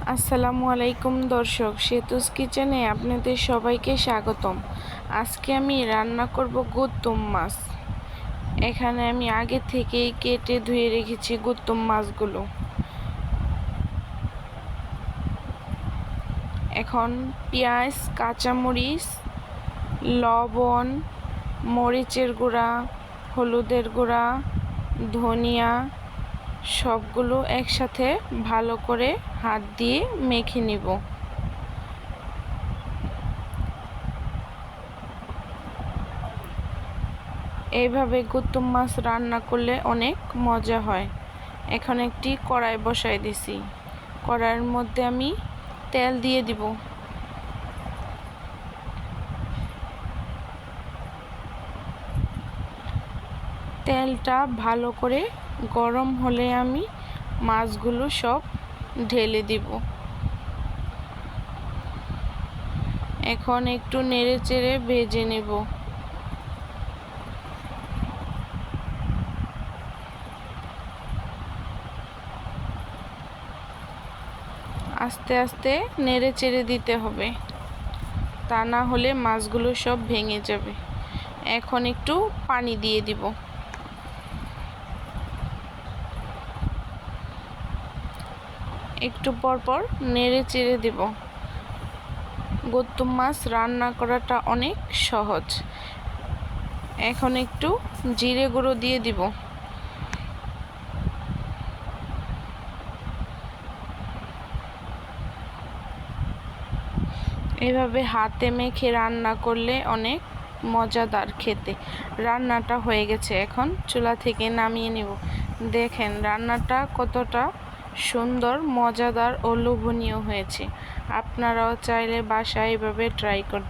আসসালামু আলাইকুম দর্শক, সেতুস কিচেনে আপনাদের সবাইকে স্বাগতম। আজকে আমি রান্না করব গুত্তুম মাছ। এখানে আমি আগে থেকেই কেটে ধুয়ে রেখেছি গুত্তুম মাছগুলো। এখন পেঁয়াজ, কাঁচামরিচ, লবণ, মরিচের গুঁড়া, হলুদের গুঁড়া, ধনিয়া সবগুলো একসাথে ভালো করে হাত দিয়ে মেখে নিব। এইভাবে গুত্তুম মাছ রান্না করলে অনেক মজা হয়। এখন একটি কড়াই বসাই দিছি। কড়াইয়ের মধ্যে আমি তেল দিয়ে দিব। তেলটা ভালো করে গরম হলে আমি মাছগুলো সব ঢেলে দিব। এখন একটু নেড়ে চেড়ে ভেজে নেব। আস্তে আস্তে নেড়ে চেড়ে দিতে হবে, তা না হলে মাছগুলো সব ভেঙে যাবে। এখন একটু পানি দিয়ে দিব। একটু পর পর নেড়ে চেড়ে দেব। গুত্তুম মাছ রান্না করাটা অনেক সহজ। এখন একটু জিরে গুঁড়ো দিয়ে দিব। এভাবে হাতে মেখে রান্না করলে অনেক মজাদার খেতে। রান্নাটা হয়ে গেছে, এখন চুলা থেকে নামিয়ে নেব। দেখেন রান্নাটা কতটা সুন্দর, মজাদার ও লোভনীয় হয়েছে। আপনারাও চাইলে বাসায় এভাবে ট্রাই করতে